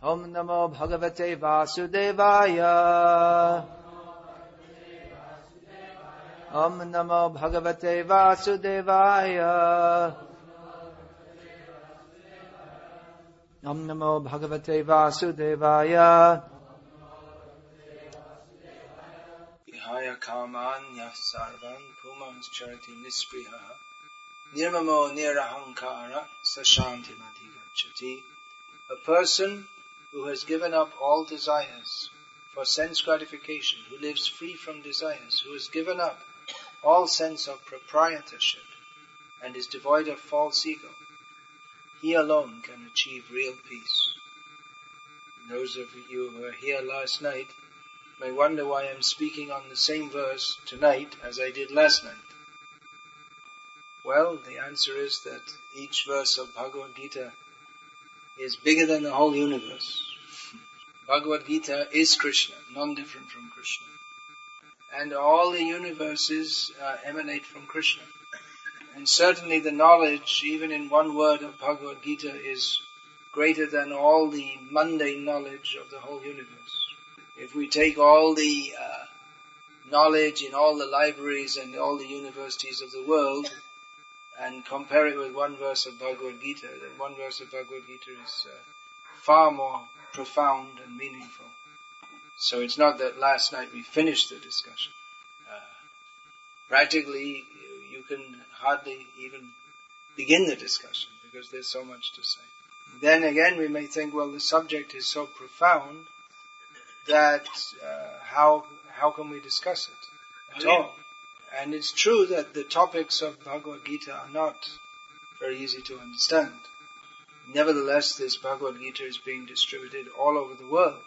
Om Namo Bhagavate Vasudevaya. Om Namo Bhagavate Vasudevaya. Om Namo Bhagavate Vasudevaya. Vihaya Kamanya Sarvan Pumans Chariti Nispriha Nirmamo Nirahankara Sashanti Madhigachati. A person who has given up all desires for sense gratification, who lives free from desires, who has given up all sense of proprietorship and is devoid of false ego, he alone can achieve real peace. Those of you who were here last night may wonder why I'm speaking on the same verse tonight as I did last night. Well, the answer is that each verse of Bhagavad-gita is bigger than the whole universe. Bhagavad-gita is Krishna, non-different from Krishna. And all the universes emanate from Krishna. And certainly the knowledge, even in one word of Bhagavad-gita, is greater than all the mundane knowledge of the whole universe. If we take all the knowledge in all the libraries and all the universities of the world and compare it with one verse of Bhagavad-gita, then one verse of Bhagavad-gita is far more profound and meaningful. So it's not that last night we finished the discussion. Practically, you can hardly even begin the discussion because there's so much to say. Then again, we may think, well, the subject is so profound that how can we discuss it at all? And it's true that the topics of Bhagavad-gita are not very easy to understand. Nevertheless, this Bhagavad-gita is being distributed all over the world.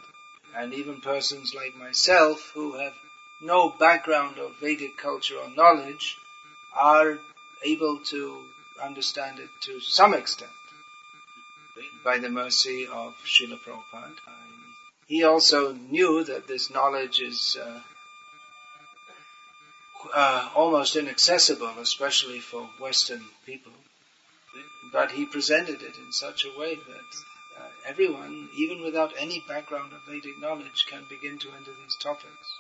And even persons like myself who have no background of Vedic culture or knowledge are able to understand it to some extent by the mercy of Srila Prabhupada. He also knew that this knowledge is almost inaccessible, especially for Western people. But he presented it in such a way that everyone, even without any background of Vedic knowledge, can begin to enter these topics.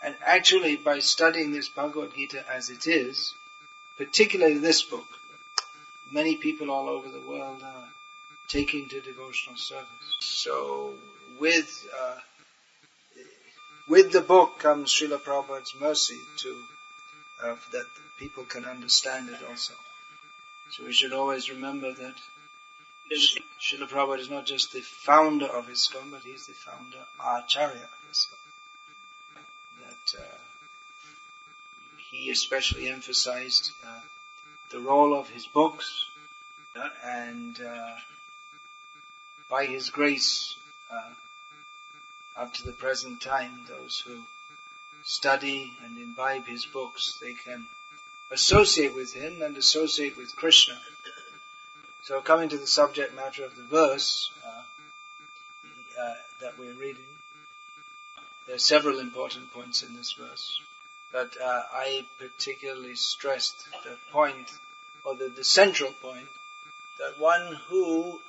And actually, by studying this Bhagavad-gita as it is, particularly this book, many people all over the world are taking to devotional service. So, with the book comes Srila Prabhupada's mercy to that people can understand it also. So we should always remember that Srila Prabhupada is not just the founder of ISKCON, but he's the founder, Acharya of ISKCON. That he especially emphasized the role of his books, and by his grace, up to the present time, those who study and imbibe his books, they can associate with him and associate with Krishna. So coming to the subject matter of the verse that we're reading, there are several important points in this verse, but I particularly stressed the point, or the central point, that one who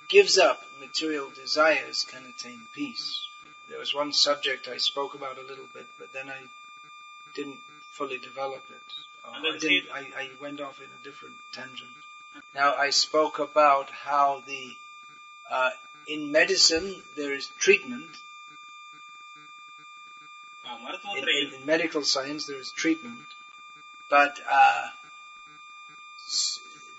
gives up material desires can attain peace. There was one subject I spoke about a little bit, but then I didn't fully develop it. I went off in a different tangent. Now I spoke about how in medicine there is treatment. In medical science there is treatment, but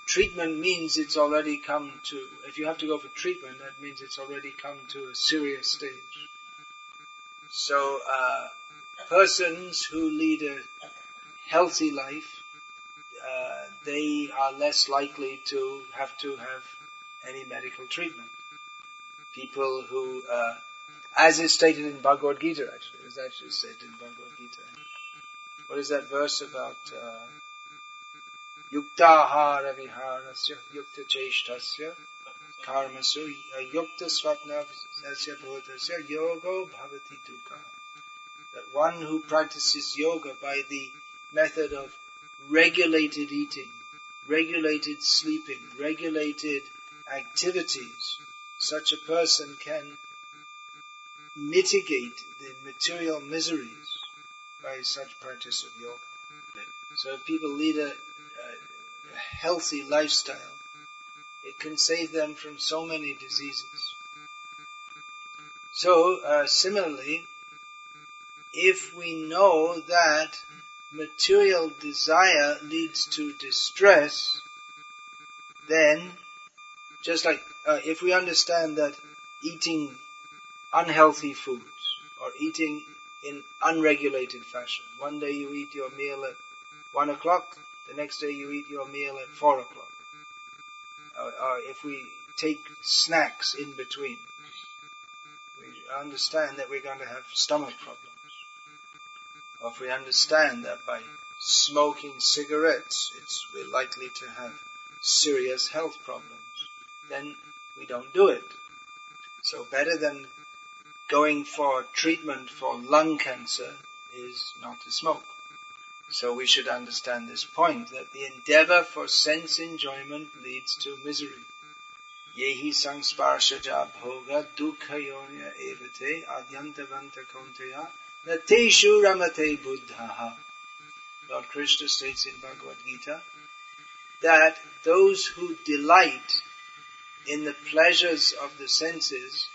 treatment means it's already come to, if you have to go for treatment, that means it's already come to a serious stage. So persons who lead a healthy life, they are less likely to have any medical treatment. People who, as is stated in Bhagavad-gita, actually, it was actually stated in Bhagavad-gita. What is that verse about? Yuktahara viharasya, yukta cheshtasya, karmasu, yukta swapnasya bhutasya, yogo bhavati dukkha. That one who practices yoga by the method of regulated eating, regulated sleeping, regulated activities, such a person can mitigate the material miseries by such practice of yoga. So if people lead a healthy lifestyle, it can save them from so many diseases. So, similarly, if we know that material desire leads to distress, then, just like if we understand that eating unhealthy foods or eating in unregulated fashion, one day you eat your meal at 1 o'clock, the next day you eat your meal at 4 o'clock. Or if we take snacks in between, we understand that we're going to have stomach problems. Or if we understand that by smoking cigarettes, we're likely to have serious health problems, then we don't do it. So better than going for treatment for lung cancer is not to smoke. So we should understand this point, that the endeavor for sense enjoyment leads to misery. Yehi sangsparshaja bhoga dukkhayonya evate adyantavanta kaunteya nateshu ramate buddhaha. Lord Krishna states in Bhagavad-gita that those who delight in the pleasures of the senses,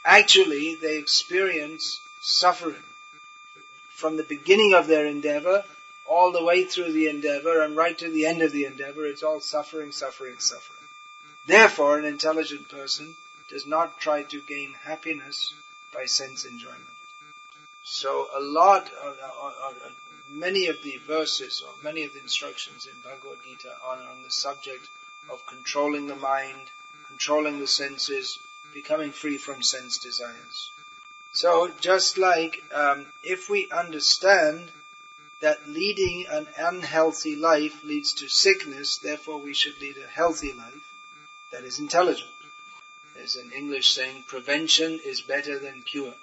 actually they experience suffering. From the beginning of their endeavor, all the way through the endeavor, and right to the end of the endeavor, it's all suffering, suffering, suffering. Therefore, an intelligent person does not try to gain happiness by sense enjoyment. So many of the verses or many of the instructions in Bhagavad-gita are on the subject of controlling the mind, controlling the senses, becoming free from sense desires. So just like if we understand that leading an unhealthy life leads to sickness, therefore we should lead a healthy life that is intelligent. There's an English saying, prevention is better than cure.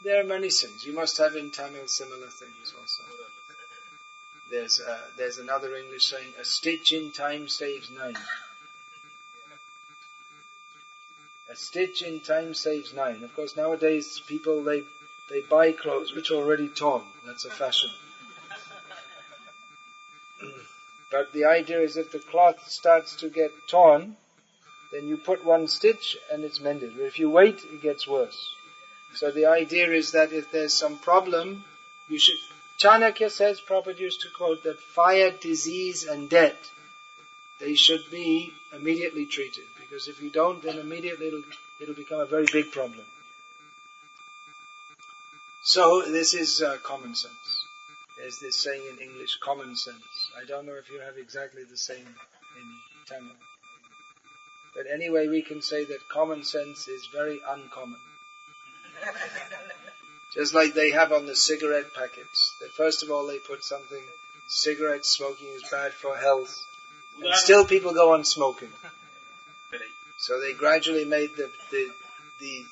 There are many things. You must have in Tamil similar things also. There's another English saying, a stitch in time saves 9. A stitch in time saves 9. Of course, nowadays people, they buy clothes which are already torn. That's a fashion. But the idea is if the cloth starts to get torn, then you put one stitch and it's mended. But if you wait, it gets worse. So the idea is that if there's some problem, you should... Chanakya says, Prabhupada used to quote that fire, disease and death, they should be immediately treated. Because if you don't, then immediately it'll become a very big problem. So this is common sense. There's this saying in English, common sense. I don't know if you have exactly the same in Tamil. But anyway, we can say that common sense is very uncommon. Just like they have on the cigarette packets. That first of all they put something, cigarette smoking is bad for health. And still people go on smoking. So they gradually made the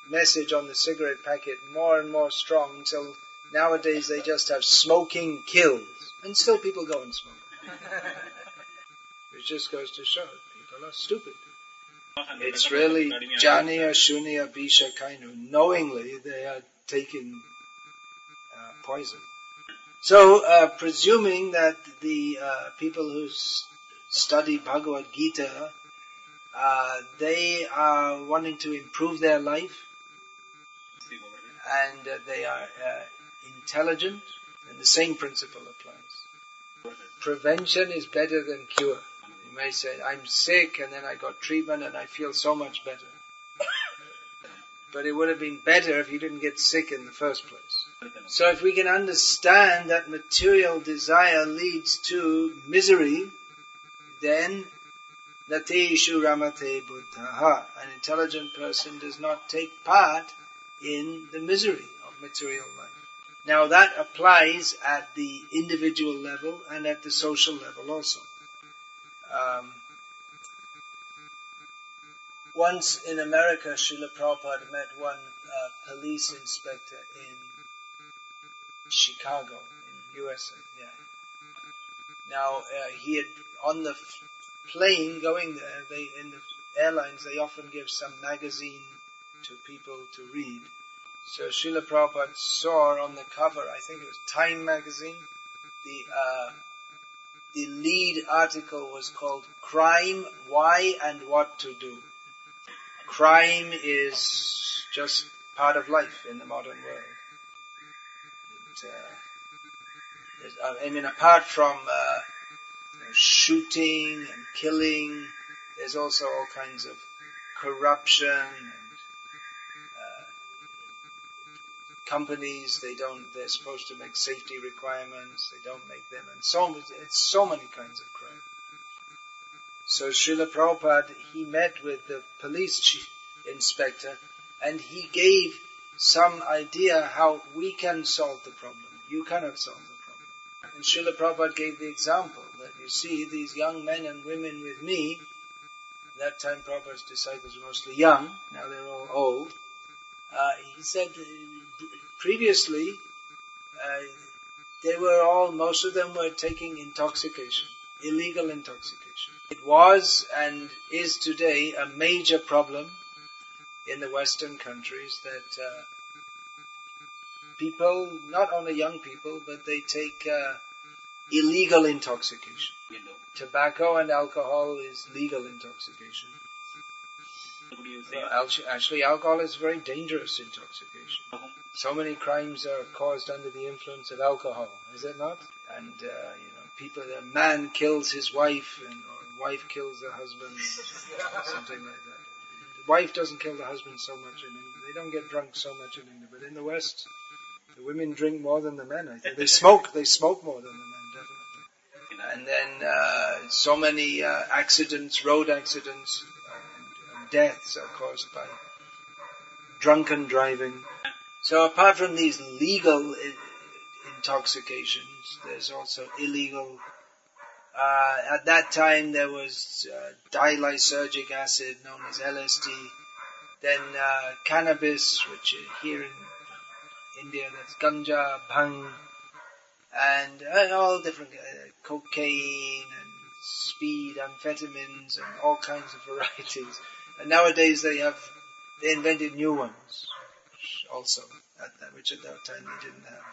message on the cigarette packet more and more strong until nowadays they just have smoking kills. And still people go and smoke. Which just goes to show people are stupid. It's really janiya, shuniya, bisha, kainu. Knowingly they are taking poison. So, presuming that the people who study Bhagavad-gita, they are wanting to improve their life, and they are intelligent, and the same principle applies. Prevention is better than cure. You may say, I'm sick, and then I got treatment, and I feel so much better. But it would have been better if you didn't get sick in the first place. So if we can understand that material desire leads to misery, then nateshu ramate buddhaha. An intelligent person does not take part in the misery of material life. Now that applies at the individual level and at the social level also. Once in America, Srila Prabhupada met one police inspector in Chicago, in USA. Yeah. Now he had on the plane going there, in the airlines they often give some magazine to people to read. So Srila Prabhupada saw on the cover, I think it was Time magazine, the lead article was called Crime, Why and What to Do. Crime is just part of life in the modern world. Apart from shooting and killing, there's also all kinds of corruption and companies, they're supposed to make safety requirements, they don't make them, and it's so many kinds of crime. So Srila Prabhupada, he met with the police chief inspector, and he gave some idea how we can solve the problem. You cannot solve the problem. And Srila Prabhupada gave the example that you see these young men and women with me. At that time Prabhupada's disciples were mostly young, now they're all old. He said previously most of them were taking intoxication, illegal intoxication. It was and is today a major problem in the Western countries that people, not only young people, but they take illegal intoxication. Tobacco and alcohol is legal intoxication. Actually, alcohol is very dangerous intoxication. So many crimes are caused under the influence of alcohol, is it not? And a man kills his wife, or wife kills the husband, something like that. The wife doesn't kill the husband so much in India. They don't get drunk so much in India, but in the West, the women drink more than the men. I think they smoke more than the men, definitely. And then so many accidents, road accidents, and deaths are caused by drunken driving. So apart from these legal intoxications, there's also illegal. At that time there was dilysergic acid known as LSD, then cannabis, which here in India that's ganja, bhang, and all different cocaine and speed, amphetamines, and all kinds of varieties. And nowadays they invented new ones also, which at that time they didn't have.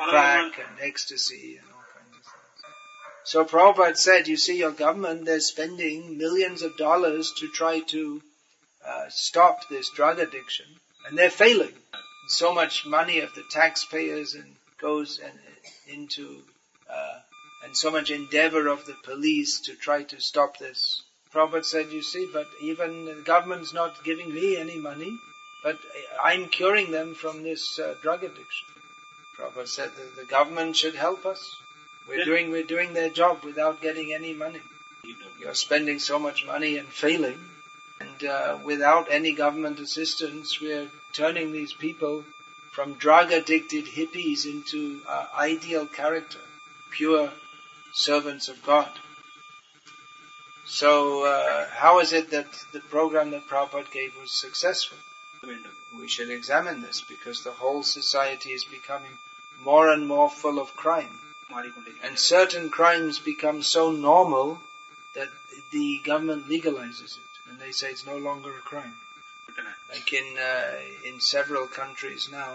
Crack and ecstasy and all kinds of things. So Prabhupada said, you see, your government, they're spending millions of dollars to try to stop this drug addiction, and they're failing. So much money of the taxpayers goes into and so much endeavor of the police to try to stop this. Prabhupada said, you see, but even the government's not giving me any money, but I'm curing them from this drug addiction. Prabhupada said that the government should help us. We're doing their job without getting any money. You're spending so much money and failing, and without any government assistance, we're turning these people from drug-addicted hippies into ideal character, pure servants of God. So how is it that the program that Prabhupada gave was successful? We should examine this, because the whole society is becoming more and more full of crime. And certain crimes become so normal that the government legalizes it, and they say it's no longer a crime. Like in several countries now,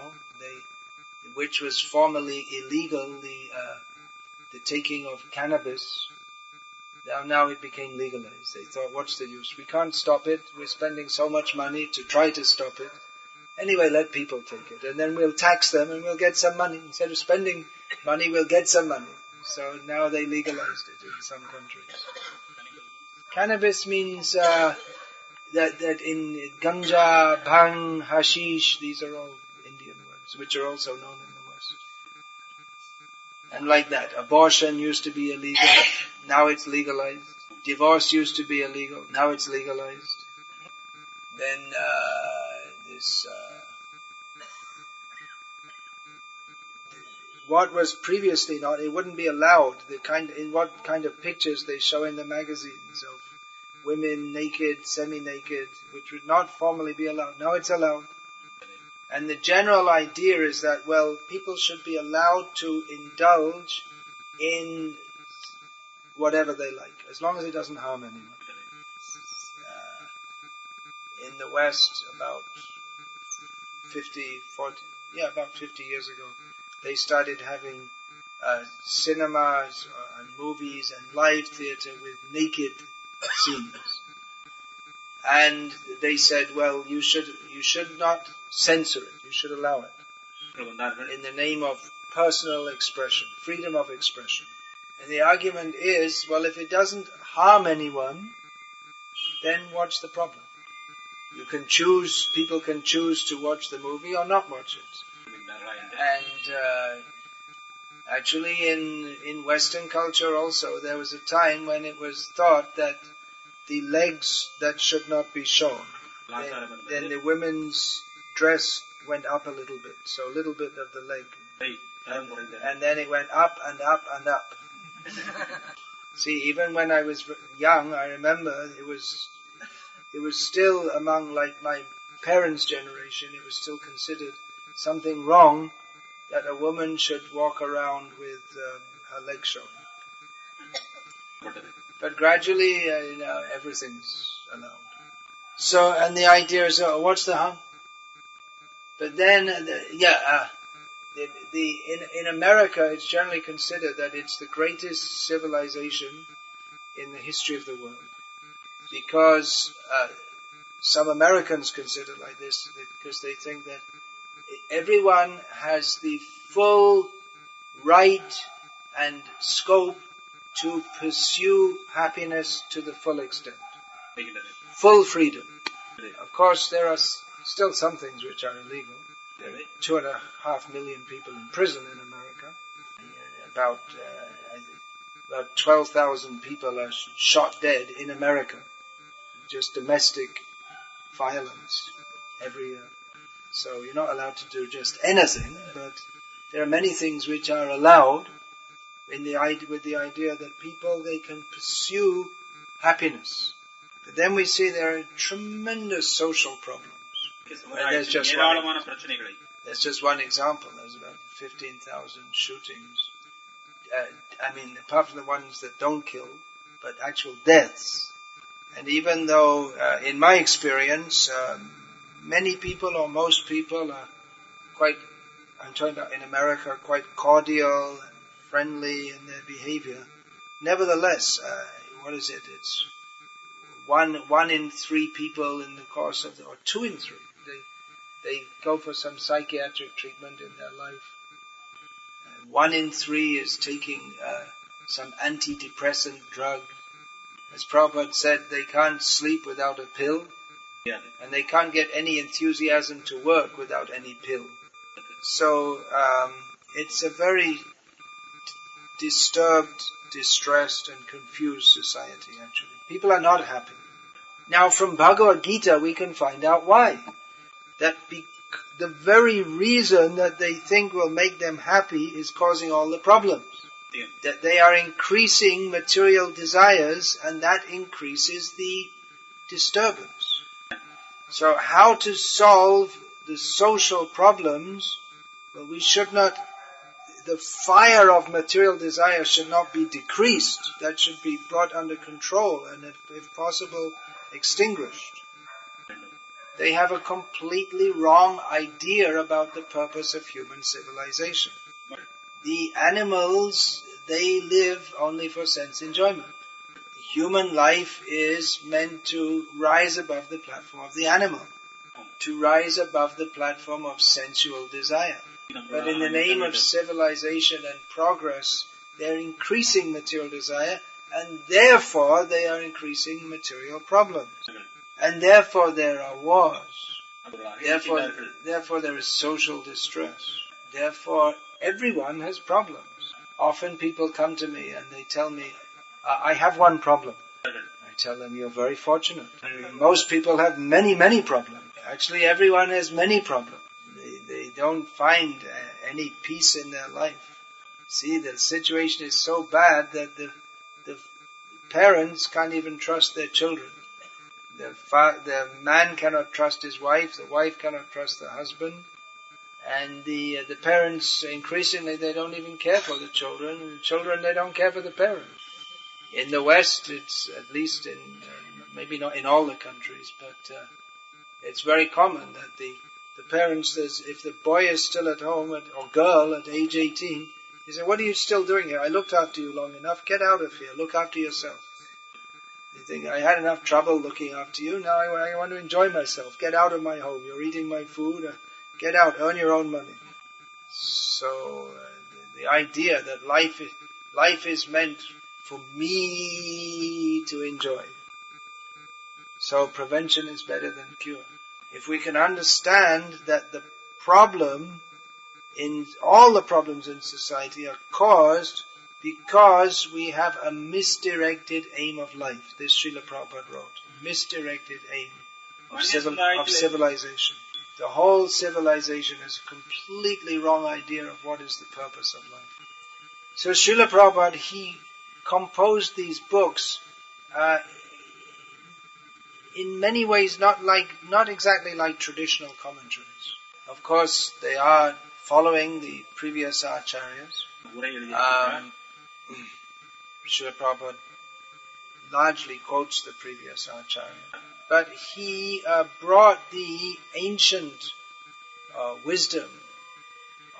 which was formerly illegal, the taking of cannabis, now it became legalized. They thought, what's the use? We can't stop it. We're spending so much money to try to stop it. Anyway, let people take it, and then we'll tax them and we'll get some money. Instead of spending money, we'll get some money. So now they legalized it in some countries. Cannabis means that in ganja, bhang, hashish, these are all Indian words, which are also known in the West. And like that, abortion used to be illegal, now it's legalized. Divorce used to be illegal, now it's legalized. Then what was previously not, it wouldn't be allowed. In what kind of pictures they show in the magazines of women naked, semi-naked, which would not formerly be allowed. Now it's allowed. And the general idea is that, people should be allowed to indulge in whatever they like, as long as it doesn't harm anyone. In the West, about 50 years ago, they started having cinemas and movies and live theatre with naked scenes. And they said, well, you should not censor it, you should allow it. In the name of personal expression, freedom of expression. And the argument is, well, if it doesn't harm anyone, then what's the problem? People can choose to watch the movie or not watch it. And actually in Western culture also, there was a time when it was thought that the legs that should not be shown, then the women's dress went up a little bit, so a little bit of the leg. And then it went up and up and up. See, even when I was young, I remember it was still among like my parents' generation, it was still considered something wrong that a woman should walk around with her legs showing. But gradually, everything's allowed. So, and the idea is, what's the harm? But then, in America, it's generally considered that it's the greatest civilization in the history of the world. Because some Americans consider it like this, because they think that everyone has the full right and scope to pursue happiness to the full extent. Full freedom. Of course, there are still some things which are illegal. There are 2.5 million people in prison in America. About 12,000 people are shot dead in America. Just domestic violence every year. So you're not allowed to do just anything, but there are many things which are allowed with the idea that people, they can pursue happiness. But then we see there are tremendous social problems. There's just one example. There's about 15,000 shootings. Apart from the ones that don't kill, but actual deaths. And even though, in my experience, many people or most people are quite, I'm talking about in America, quite cordial and friendly in their behavior. Nevertheless, it's one in 3 people in the course of, or 2 in 3, they go for some psychiatric treatment in their life. 1 in 3 is taking some antidepressant drug. As Prabhupada said, they can't sleep without a pill, and they can't get any enthusiasm to work without any pill. So it's a very disturbed, distressed and confused society actually. People are not happy. Now from Bhagavad-gita we can find out why. That the very reason that they think will make them happy is causing all the problems. Yeah. That they are increasing material desires and that increases the disturbance. So how to solve the social problems? Well, the fire of material desire should not be decreased. That should be brought under control and if possible extinguished. They have a completely wrong idea about the purpose of human civilization. The animals, they live only for sense enjoyment. Human life is meant to rise above the platform of the animal, to rise above the platform of sensual desire. But in the name of civilization and progress, they're increasing material desire, and therefore they are increasing material problems. And therefore there are wars. Therefore there is social distress. Therefore everyone has problems. Often people come to me and they tell me, I have one problem. I tell them, you're very fortunate. Most people have many, many problems. Actually everyone has many problems. They don't find any peace in their life. See, the situation is so bad that the parents can't even trust their children. The man cannot trust his wife, the wife cannot trust the husband, and the parents, increasingly, they don't even care for the children, and the children, they don't care for the parents. In the West, it's at least in, maybe not in all the countries, but it's very common that the parents says, if the boy is still at home, or girl at age 18, he said, what are you still doing here? I looked after you long enough, get out of here, look after yourself. You think, I had enough trouble looking after you, now I want to enjoy myself, get out of my home, you're eating my food, get out, earn your own money. So the idea that life is meant for me to enjoy. So prevention is better than cure. If we can understand that the problem all the problems in society are caused because we have a misdirected aim of life. This Srila Prabhupada wrote. Misdirected aim of civilization. The whole civilization has a completely wrong idea of what is the purpose of life. So Srila Prabhupada, he composed these books in many ways not exactly like traditional commentaries. Of course, they are following the previous acharyas. Srila Prabhupada largely quotes the previous acharya. But he brought the ancient wisdom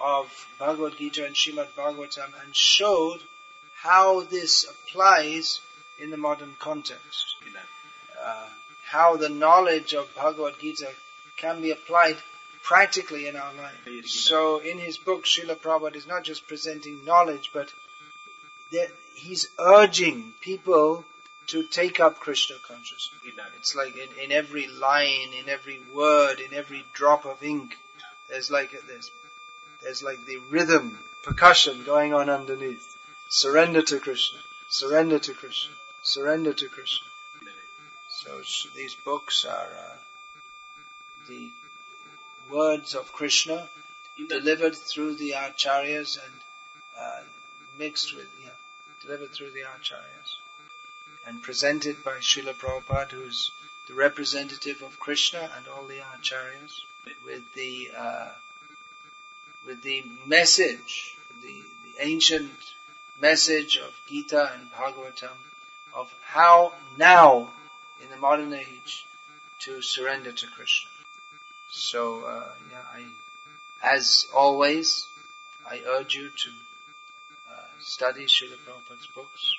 of Bhagavad-gita and Srimad Bhagavatam and showed how this applies in the modern context. How the knowledge of Bhagavad-gita can be applied practically in our life. So in his book, Srila Prabhupada is not just presenting knowledge, but he's urging people to take up Krishna consciousness. It's like in every line, in every word, in every drop of ink, there's like the rhythm, percussion going on underneath. Surrender to Krishna, surrender to Krishna, surrender to Krishna. So these books are the words of Krishna delivered through the acharyas and delivered through the acharyas and presented by Srila Prabhupada, who's the representative of Krishna and all the acharyas, with the message, the ancient message of Gita and Bhagavatam of how now in the modern age to surrender to Krishna. So, as always, I urge you to study Srila Prabhupada's books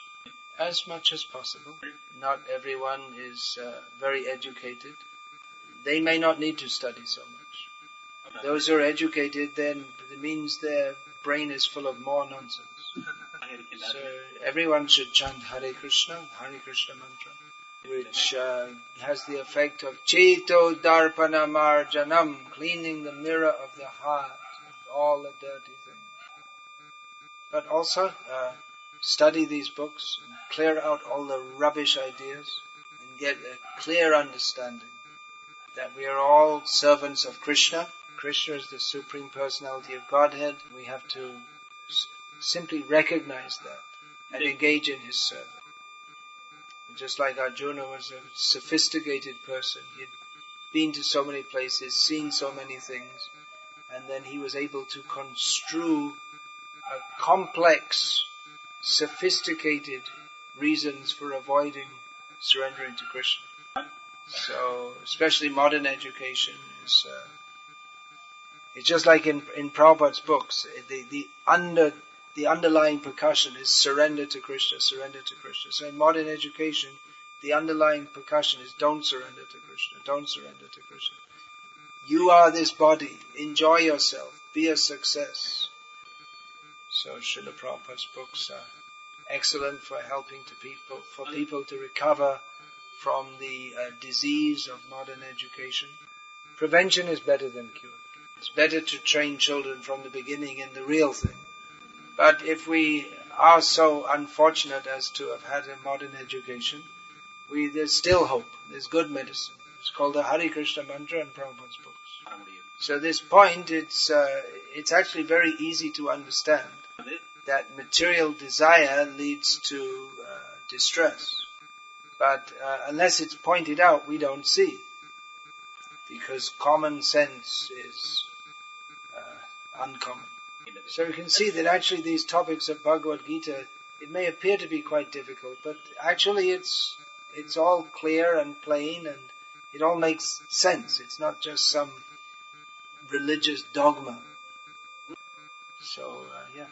as much as possible. Not everyone is very educated. They may not need to study so much. Those who are educated, then it means their brain is full of more nonsense. So everyone should chant Hare Krishna mantra, which has the effect of Cheto Darpana Marjanam, cleaning the mirror of the heart of all the dirty things. But also study these books and clear out all the rubbish ideas and get a clear understanding that we are all servants of Krishna. Krishna is the Supreme Personality of Godhead. We have to simply recognize that and engage in His service. Just like Arjuna was a sophisticated person, he'd been to so many places, seen so many things, and then he was able to construe a complex, sophisticated reasons for avoiding surrendering to Krishna. So, especially modern education is it's just like in Prabhupada's books. The underlying percussion is surrender to Krishna, surrender to Krishna. So in modern education, the underlying percussion is don't surrender to Krishna, don't surrender to Krishna. You are this body, enjoy yourself, be a success. So Srila Prabhupada's books are excellent for helping people to recover from the disease of modern education. Prevention is better than cure. It's better to train children from the beginning in the real thing. But if we are so unfortunate as to have had a modern education, there's still hope. There's good medicine. It's called the Hare Krishna mantra in Prabhupada's books. So this point, it's actually very easy to understand that material desire leads to distress. But unless it's pointed out, we don't see. Because common sense is uncommon. So you can see that actually these topics of Bhagavad-gita it may appear to be quite difficult, but actually it's all clear and plain, and it all makes sense. It's not just some religious dogma. So,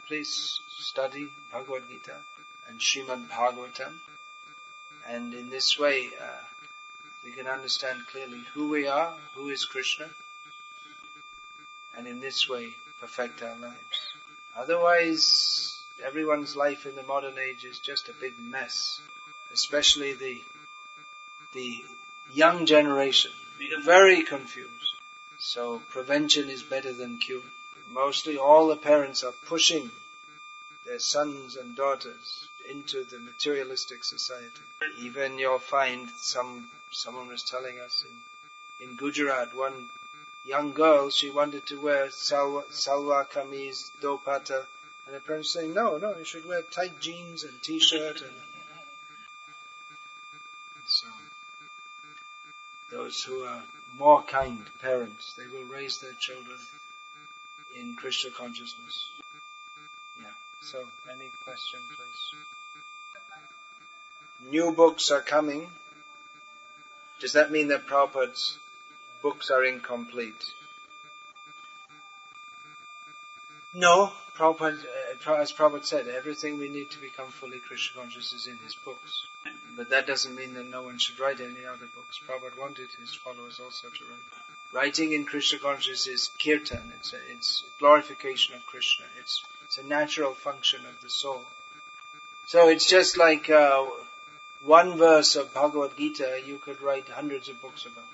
please study Bhagavad-gita and Srimad Bhagavatam, and in this way we can understand clearly who we are, who is Krishna, and in this way perfect our lives. Otherwise, everyone's life in the modern age is just a big mess, especially the young generation, very confused. So prevention is better than cure. Mostly all the parents are pushing their sons and daughters into the materialistic society. Even you'll find someone was telling us in Gujarat, one young girl, she wanted to wear salwar kameez, dopata, and her parents saying, no, you should wear tight jeans and t-shirt. And so, those who are more kind parents, they will raise their children in Krishna consciousness. So, any question, please? New books are coming. Does that mean that Prabhupada's books are incomplete? No, Prabhupada, as Prabhupada said, everything we need to become fully Krishna conscious is in his books. But that doesn't mean that no one should write any other books. Prabhupada wanted his followers also to write. Writing in Krishna consciousness is kirtan, it's glorification of Krishna, it's a natural function of the soul. So it's just like one verse of Bhagavad-gita you could write hundreds of books about.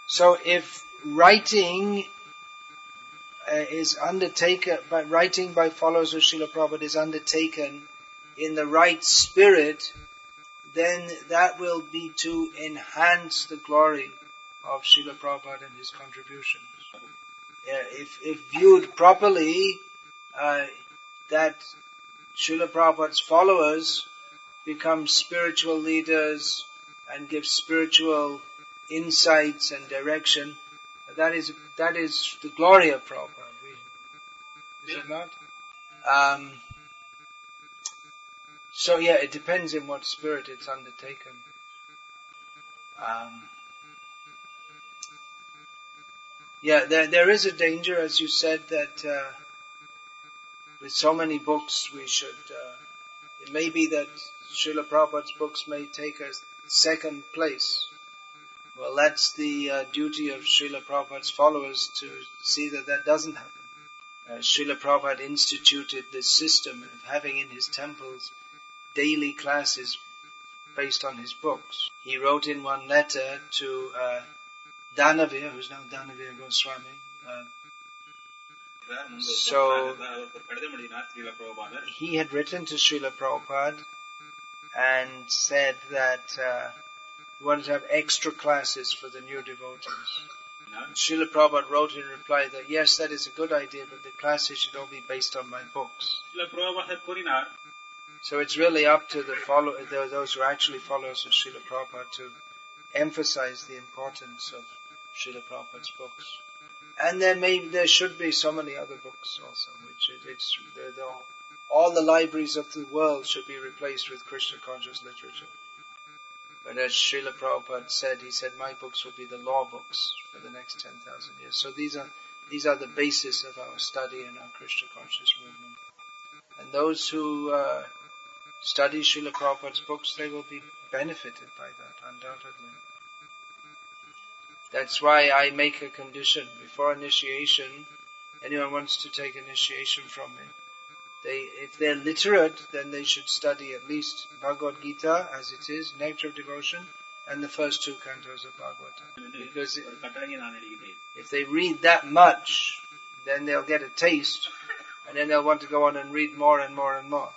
So if writing writing by followers of Srila Prabhupada is undertaken in the right spirit, then that will be to enhance the glory of Srila Prabhupada and his contributions. If viewed properly, that Srila Prabhupada's followers become spiritual leaders and give spiritual insights and direction, that is the glory of Prabhupada. Is it not? So it depends in what spirit it's undertaken. There is a danger, as you said, that with so many books we should, it may be that Srila Prabhupada's books may take a second place. Well, that's the duty of Srila Prabhupada's followers to see that doesn't happen. Srila Prabhupada instituted this system of having in his temples daily classes based on his books. He wrote in one letter to Danavir, who's now Danavir Goswami. So he had written to Srila Prabhupada and said that he wanted to have extra classes for the new devotees. Srila Prabhupada wrote in reply that yes, that is a good idea, but the classes should all be based on my books. So it's really up to those who are actually followers of Srila Prabhupada to emphasize the importance of Srila Prabhupada's books. And there should be so many other books also, all the libraries of the world should be replaced with Krishna conscious literature. But as Srila Prabhupada said, he said, my books will be the law books for the next 10,000 years. So these are the basis of our study and our Krishna conscious movement. And those who study Srila Prabhupada's books, they will be benefited by that, undoubtedly. That's why I make a condition before initiation. Anyone wants to take initiation from me, if they're literate, then they should study at least Bhagavad-gita as it is, Nectar of Devotion, and the first two cantos of Bhagavatam. Because if they read that much, then they'll get a taste, and then they'll want to go on and read more and more and more.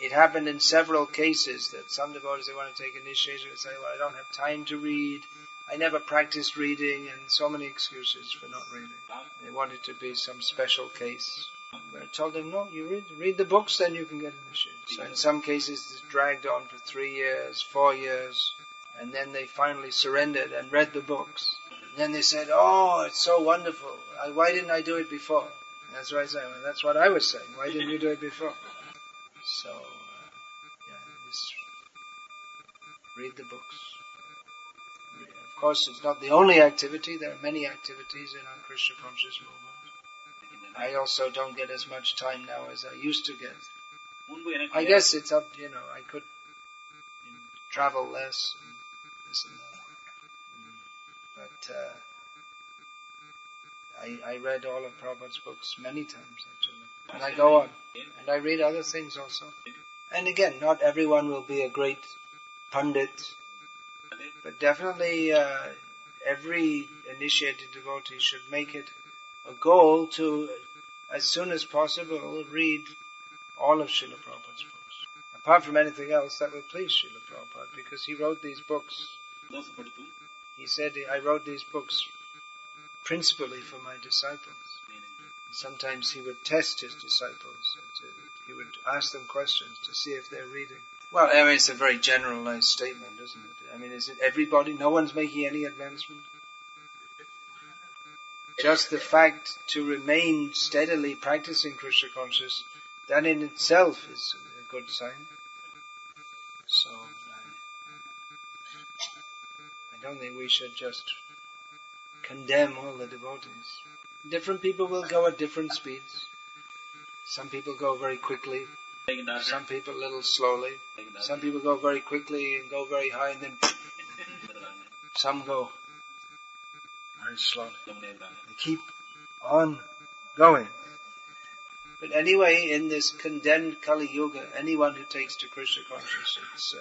It happened in several cases that some devotees, they want to take initiation and say, well, I don't have time to read, I never practiced reading, and so many excuses for not reading. They want it to be some special case. But I told them, no, you read the books, then you can get initiated. So in some cases it's dragged on for 3 years, 4 years, and then they finally surrendered and read the books. And then they said, oh, it's so wonderful. Why didn't I do it before? And that's what I said. Well, that's what I was saying. Why didn't you do it before? So read the books. Of course, it's not the only activity. There are many activities in our Krishna conscious movement. I also don't get as much time now as I used to get. I guess it's up, I could travel less and this and that. But I read all of Prabhupada's books many times actually. And I go on. And I read other things also. And again, not everyone will be a great Pandit. But definitely every initiated devotee should make it a goal to, as soon as possible, read all of Srila Prabhupada's books. Apart from anything else, that will please Srila Prabhupada, because he wrote these books. He said, I wrote these books principally for my disciples. Sometimes he would test his disciples. He would ask them questions to see if they're reading. Well, I mean, it's a very generalized statement, isn't it? I mean, is it everybody? No one's making any advancement? Just the fact to remain steadily practicing Krishna consciousness, that in itself is a good sign. So, I don't think we should just condemn all the devotees. Different people will go at different speeds. Some people go very quickly. Some people a little slowly. Some people go very quickly and go very high, and then some go very slowly. They keep on going. But anyway, in this condemned Kali Yuga, anyone who takes to Krishna consciousness,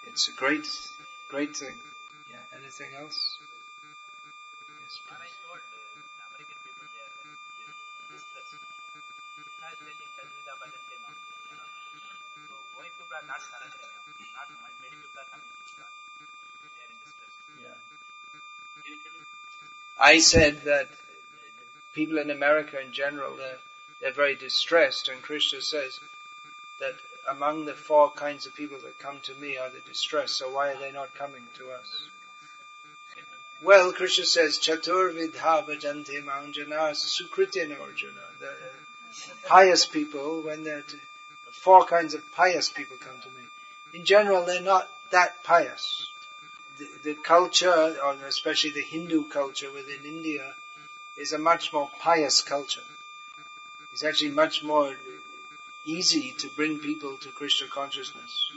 it's a great thing. Yeah. Anything else? Yes, please. I said that people in America in general, they're very distressed, and Krishna says that among the 4 kinds of people that come to me are the distressed, so why are they not coming to us? Well, Krishna says, Chatur vidha bhajante manjana sukritina arjuna. The pious people, when 4 kinds of pious people come to me. In general, they're not that pious. The culture, or especially the Hindu culture within India, is a much more pious culture. It's actually much more easy to bring people to Krishna consciousness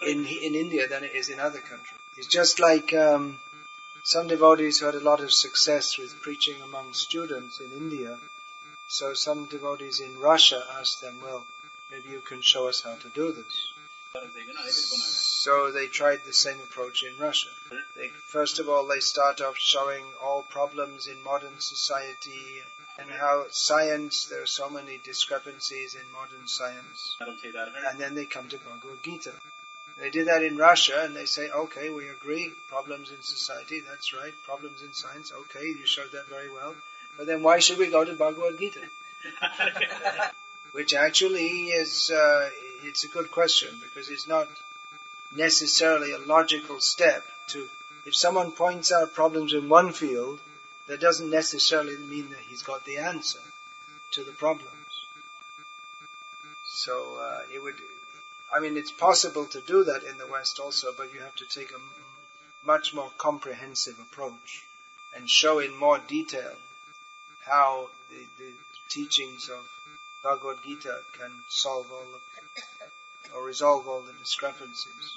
in India than it is in other countries. It's just like some devotees who had a lot of success with preaching among students in India. So some devotees in Russia asked them, well, maybe you can show us how to do this. So they tried the same approach in Russia. First of all, they start off showing all problems in modern society and how science, there are so many discrepancies in modern science. And then they come to Bhagavad-gita. They did that in Russia, and they say, okay, we agree, problems in society, that's right, problems in science, okay, you showed that very well. But then why should we go to Bhagavad-gita? Which actually is, it's a good question, because it's not necessarily a logical step to, if someone points out problems in one field, that doesn't necessarily mean that he's got the answer to the problems. So it's possible to do that in the West also, but you have to take a much more comprehensive approach and show in more detail how the teachings of Bhagavad-gita can solve or resolve all the discrepancies.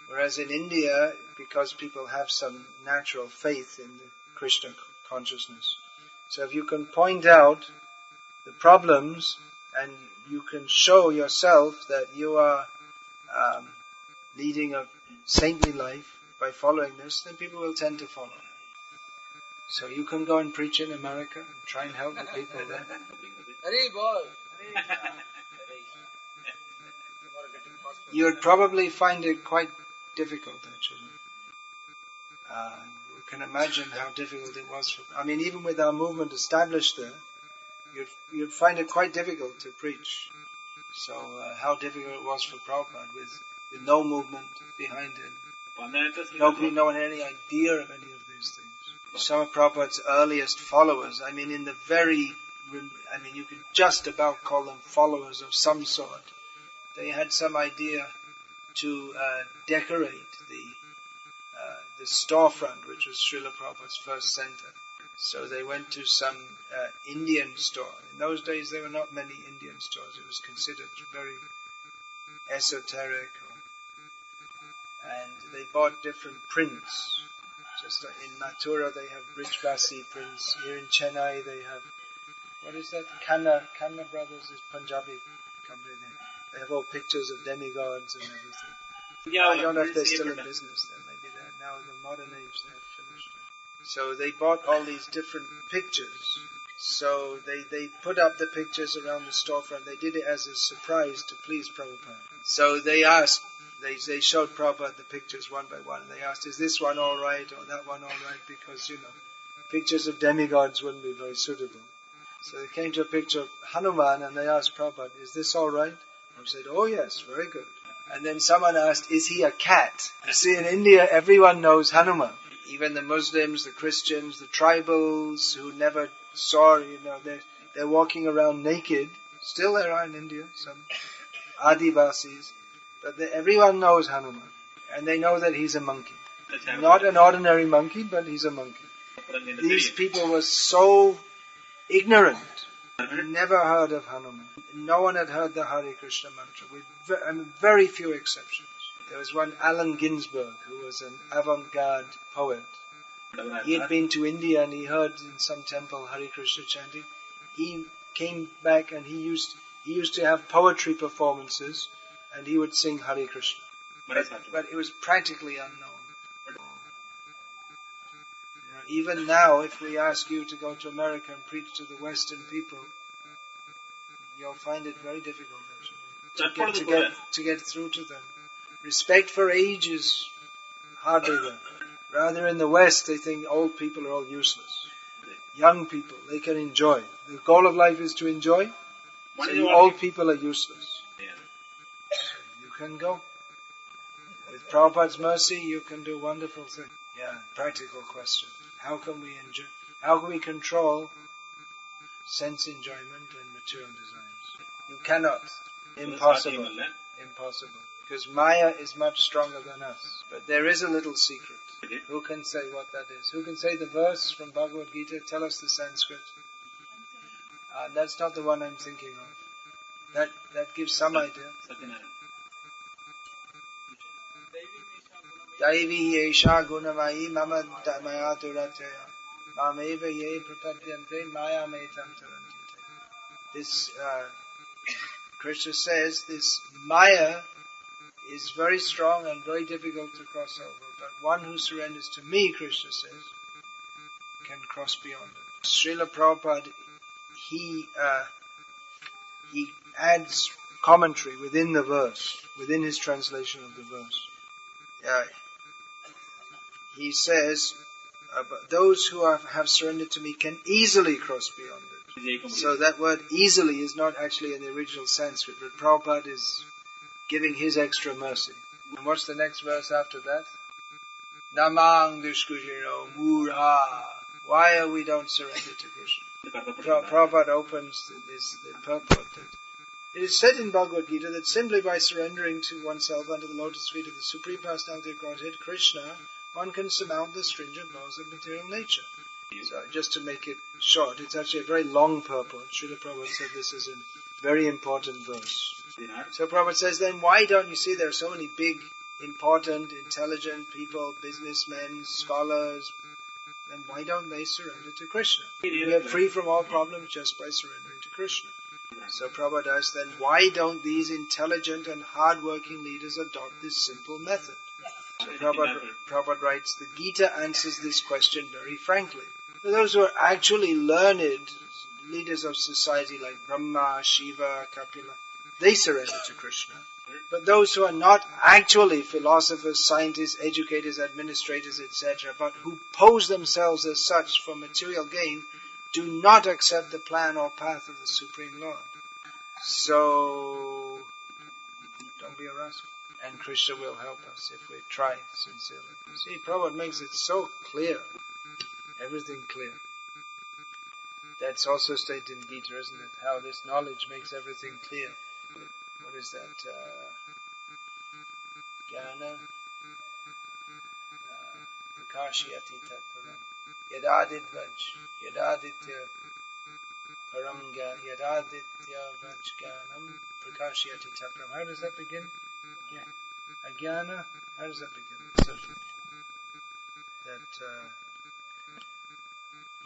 Whereas in India, because people have some natural faith in the Krishna consciousness, so if you can point out the problems and you can show yourself that you are leading a saintly life by following this, then people will tend to follow. So you can go and preach in America and try and help the people there. You would probably find it quite difficult, actually. You can imagine how difficult it was. Even with our movement established there, you'd find it quite difficult to preach. So how difficult it was for Prabhupada with no movement behind him. No one had any idea of any of these things. Some of Prabhupada's earliest followers, you could just about call them followers of some sort. They had some idea to decorate the storefront, which was Srila Prabhupada's first center. So they went to some Indian store. In those days there were not many Indian stores. It was considered very esoteric. And they bought different prints. Just like in Mathura they have Brijbasi prints. Here in Chennai they have, what is that? Khanna Brothers is Punjabi company. They have all pictures of demigods and everything. Yeah, I don't know if they're still in business then. Maybe they're now in the modern age they've finished. So they bought all these different pictures. So they put up the pictures around the storefront. They did it as a surprise to please Prabhupada. So they asked, they showed Prabhupada the pictures one by one. They asked, is this one all right or that one all right? Because, pictures of demigods wouldn't be very suitable. So they came to a picture of Hanuman and they asked Prabhupada, is this all right? Prabhupada said, oh yes, very good. And then someone asked, is he a cat? You see, in India, everyone knows Hanuman. Even the Muslims, the Christians, the tribals who never saw, they're walking around naked. Still there are in India, some Adivasis. But everyone knows Hanuman. And they know that he's a monkey. Not an ordinary monkey, but he's a monkey. These people were so ignorant. Never heard of Hanuman. No one had heard the Hare Krishna mantra, with very few exceptions. There was one Allen Ginsberg, who was an avant-garde poet. He had been to India and he heard in some temple Hare Krishna chanting. He came back and he used to have poetry performances and he would sing Hare Krishna. But it was practically unknown. Even now, if we ask you to go to America and preach to the Western people, you'll find it very difficult actually to get through to them. Respect for age is hardly there. Rather in the West, they think old people are all useless. Young people, they can enjoy. The goal of life is to enjoy. So you old people are useless. So you can go. With Prabhupada's mercy, you can do wonderful things. Yeah, practical question. How can we control sense enjoyment and material desires? You cannot. Impossible. Impossible. Because Maya is much stronger than us. But there is a little secret. Who can say what that is? Who can say the verse from Bhagavad-gita? Tell us the Sanskrit. That's not the one I'm thinking of. That gives some idea. Daivi yesha gunamayi mama maya durataya mameva ye prapadyante maya metam tarantite. This Krishna says this Maya is very strong and very difficult to cross over. But one who surrenders to me, Krishna says, can cross beyond it. Srila Prabhupada, he adds commentary within the verse, within his translation of the verse. He says, those who have surrendered to me can easily cross beyond it. So that word easily is not actually in the original Sanskrit, but Prabhupada is giving his extra mercy. And what's the next verse after that? Namang Dishkushino Murha. Why we don't surrender to Krishna? Prabhupada opens the purport. It is said in Bhagavad-gita that simply by surrendering to oneself under the lotus feet of the Supreme Personality of Godhead, Krishna, one can surmount the stringent laws of material nature. So just to make it short, it's actually a very long purport. Srila Prabhupada said this is a very important verse. So Prabhupada says, then why don't you see there are so many big, important, intelligent people, businessmen, scholars, then why don't they surrender to Krishna? We are free from all problems just by surrendering to Krishna. So Prabhupada asks, then why don't these intelligent and hard-working leaders adopt this simple method? So Prabhupada writes, the Gita answers this question very frankly. For those who are actually learned leaders of society like Brahma, Shiva, Kapila, they surrender to Krishna. But those who are not actually philosophers, scientists, educators, administrators, etc., but who pose themselves as such for material gain, do not accept the plan or path of the Supreme Lord. So, don't be a rascal. And Krishna will help us if we try sincerely. See, Prabhupada makes it so clear. Everything clear. That's also stated in Gita, isn't it? How this knowledge makes everything clear. What is that? Jnana prakashayati tatparam. Yadaditya param yadaditya vajganam prakashayati tatparam. How does that begin? Yeah. Ajnana, how does that begin? So, that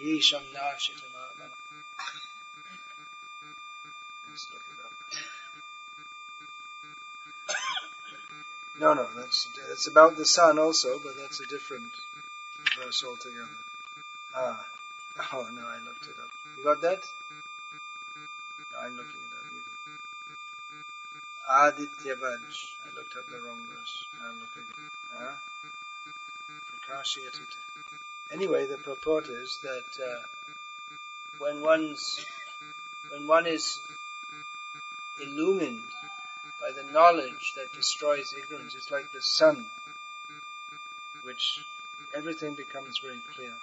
yesham nashitamātmana. Let's look it up. No, that's about the sun also, but that's a different verse altogether. Oh no, I looked it up. You got that? No, I'm looking it up. Aditya Vaj. I looked up the wrong verse. I'm looking. Prakashayatita. Anyway, the purport is that when one is illumined by the knowledge that destroys ignorance, it's like the sun, which everything becomes very clear.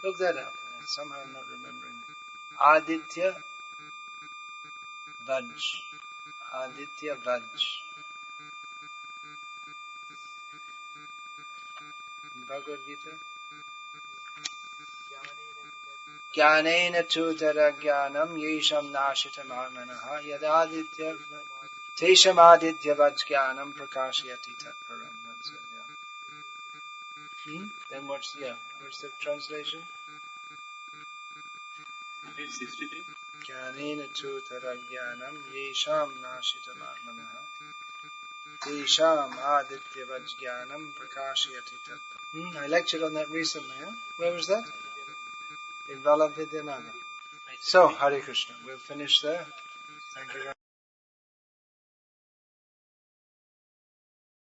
Look that up. Somehow I'm not remembering. Aditya Vaj. Aditya Vaj. In Bhagavad-gita? Jnanena tu tara jnanam yesham nashitam atmanaha yadaditya tesham aditya vajjnanam prakashayati tatparam. That's it, yeah. Then what's the translation? Page 63. Jnanena tu tara jnanam yesham nashitam atmanaha tesham aditya vajjnanam prakashayati tatparam. I lectured on that recently, huh? Where was that? In Vellore. So, Hare Krishna. We'll finish there. Thank you very much.